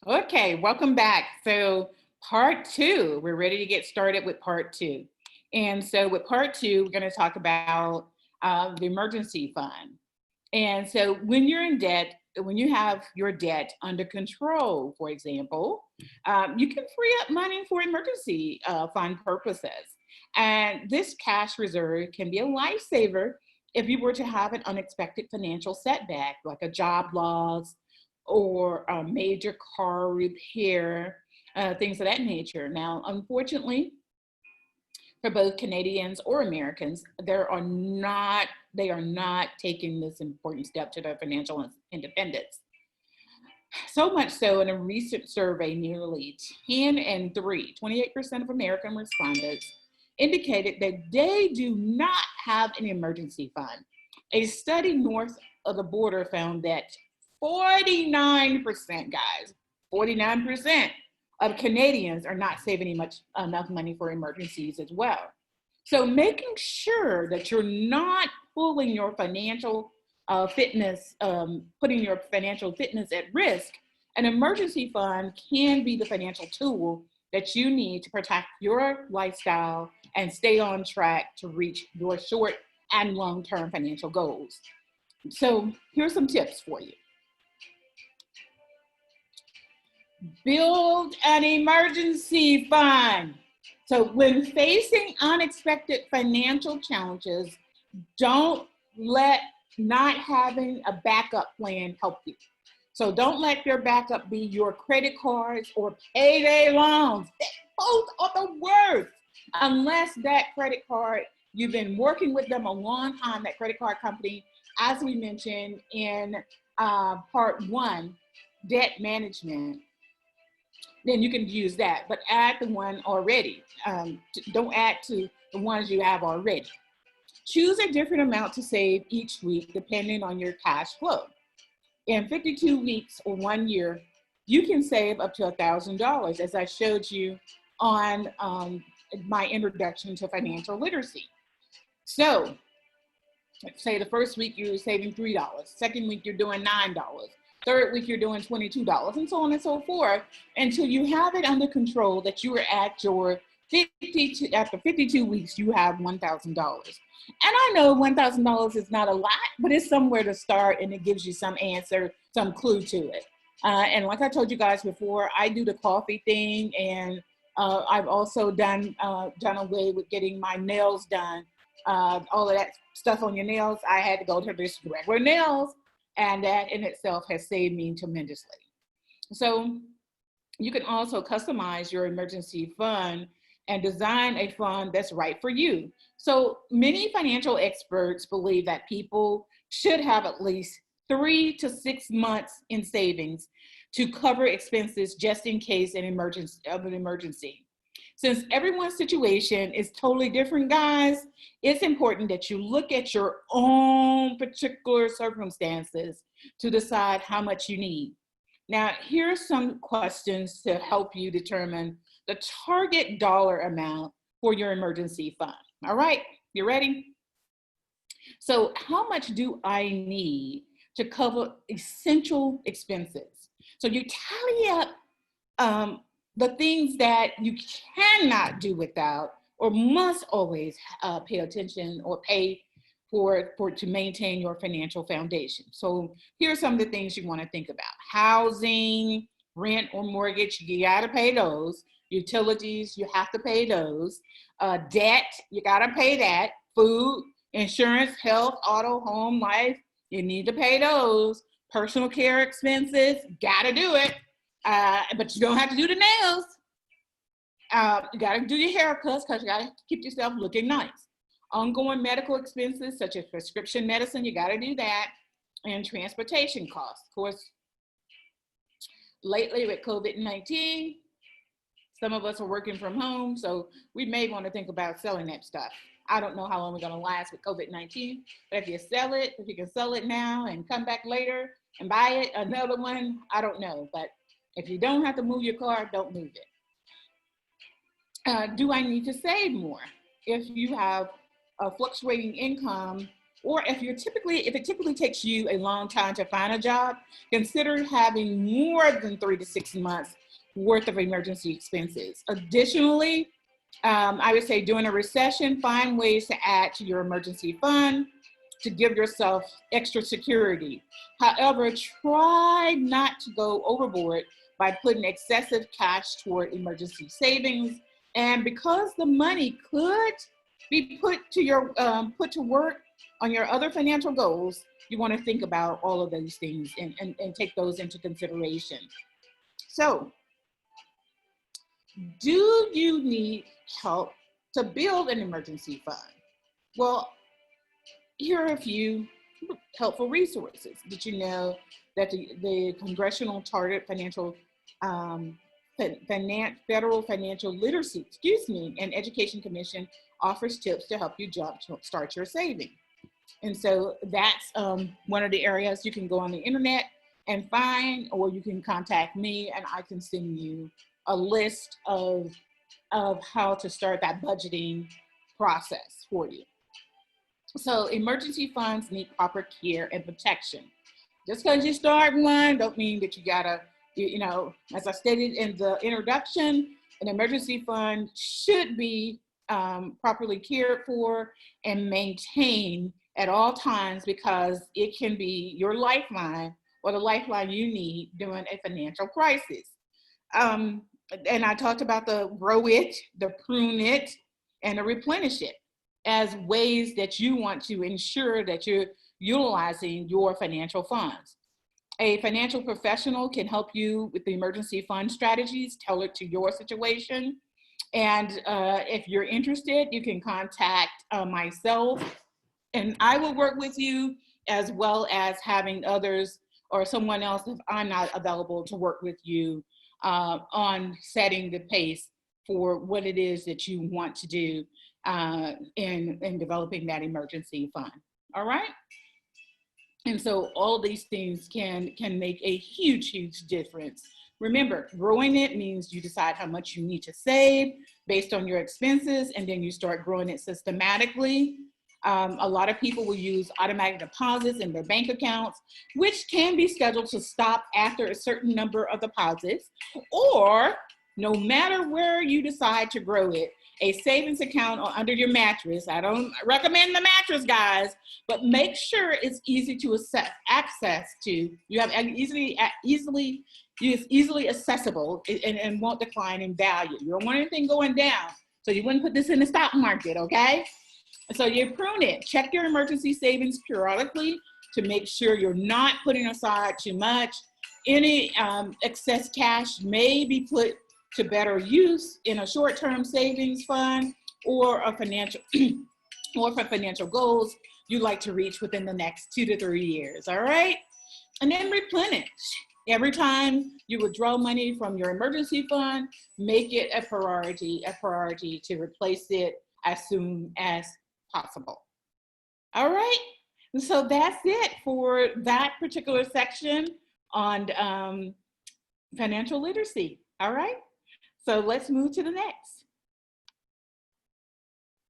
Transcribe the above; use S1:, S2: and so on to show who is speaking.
S1: Okay, welcome back. So, part two, we're ready to get started with part two. And so, with part two, we're going to talk about the emergency fund. And so, when you're in debt, when you have your debt under control, for example, you can free up money for emergency fund purposes. And this cash reserve can be a lifesaver if you were to have an unexpected financial setback, like a job loss or a major car repair, things of that nature. Now, unfortunately, for both Canadians or Americans, they are not taking this important step to their financial independence. So much so, in a recent survey, nearly 10 and 3, 28% of American respondents indicated that they do not have an emergency fund. A study north of the border found that 49%, guys, 49% of Canadians are not saving enough money for emergencies as well. So making sure that you're not pulling your financial fitness, putting your financial fitness at risk, an emergency fund can be the financial tool that you need to protect your lifestyle and stay on track to reach your short and long-term financial goals. So here's some tips for you. Build an emergency fund. So when facing unexpected financial challenges, don't let not having a backup plan help you. So don't let your backup be your credit cards or payday loans. Both are the worst. Unless that credit card, you've been working with them a long time, that credit card company, as we mentioned in part one, debt management, then you can use that. But add the one already. Don't add to the ones you have already. Choose a different amount to save each week depending on your cash flow. In 52 weeks or 1 year, you can save up to $1,000, as I showed you on my introduction to financial literacy. So, say the first week you're saving $3, second week you're doing $9, third week you're doing $22, and so on and so forth, until you have it under control that you are at your 52, after 52 weeks, you have $1,000. And I know $1,000 is not a lot, but it's somewhere to start, and it gives you some answer, some clue to it. And like I told you guys before, I do the coffee thing, and I've also done away with getting my nails done. All of that stuff on your nails, I had to go to this regular nails, and that in itself has saved me tremendously. So you can also customize your emergency fund and design a fund that's right for you. So many financial experts believe that people should have at least 3 to 6 months in savings to cover expenses just in case of an emergency. Since everyone's situation is totally different, guys, it's important that you look at your own particular circumstances to decide how much you need. Now, here are some questions to help you determine the target dollar amount for your emergency fund. All right, you ready? So, how much do I need to cover essential expenses? So, you tally up the things that you cannot do without or must always pay attention or pay for to maintain your financial foundation. So here are some of the things you want to think about. Housing, rent or mortgage, you got to pay those. Utilities, you have to pay those. Debt, you got to pay that. Food, insurance, health, auto, home, life, you need to pay those. Personal care expenses, got to do it. But you don't have to do the nails. You got to do your haircuts because you got to keep yourself looking nice. Ongoing medical expenses such as prescription medicine, you got to do that. And transportation costs. Of course, lately with COVID-19, some of us are working from home, so we may want to think about selling that stuff. I don't know how long we're going to last with COVID-19, but if you sell it, if you can sell it now and come back later and buy it, another one, I don't know. But if you don't have to move your car, don't move it. Do I need to save more? If you have a fluctuating income Or if it typically takes you a long time to find a job, consider having more than 3 to 6 months worth of emergency expenses. Additionally, I would say during a recession, find ways to add to your emergency fund to give yourself extra security. However, try not to go overboard by putting excessive cash toward emergency savings. And because the money could be put to work on your other financial goals, you want to think about all of those things and take those into consideration. So, do you need help to build an emergency fund? Well, here are a few helpful resources. Did you know that the Congressional Targeted Federal Financial Literacy, and Education Commission offers tips to help you start your saving? And so that's one of the areas you can go on the internet and find, or you can contact me and I can send you a list of how to start that budgeting process for you. So emergency funds need proper care and protection. Just because you start one don't mean that you gotta, as I stated in the introduction, an emergency fund should be properly cared for and maintained at all times, because it can be your lifeline or the lifeline you need during a financial crisis. And I talked about the grow it, the prune it, and the replenish it as ways that you want to ensure that you're utilizing your financial funds. A financial professional can help you with the emergency fund strategies tailored to your situation. And if you're interested, you can contact myself, and I will work with you, as well as having others or someone else if I'm not available to work with you on setting the pace for what it is that you want to do in developing that emergency fund. All right. And so all these things can make a huge difference. Remember, growing it means you decide how much you need to save based on your expenses, and then you start growing it systematically. A lot of people will use automatic deposits in their bank accounts, which can be scheduled to stop after a certain number of deposits, or no matter where you decide to grow it, a savings account or under your mattress. I don't recommend the mattress, guys, but make sure it's easy to access to. You have easily accessible and won't decline in value. You don't want anything going down, so you wouldn't put this in the stock market, okay? So you prune it. Check your emergency savings periodically to make sure you're not putting aside too much. Any excess cash may be put to better use in a short-term savings fund or a financial or for financial goals you'd like to reach within the next 2 to 3 years. All right. And then replenish. Every time you withdraw money from your emergency fund, make it a priority to replace it as soon as possible. All right. And so that's it for that particular section on financial literacy. All right. So let's move to the next.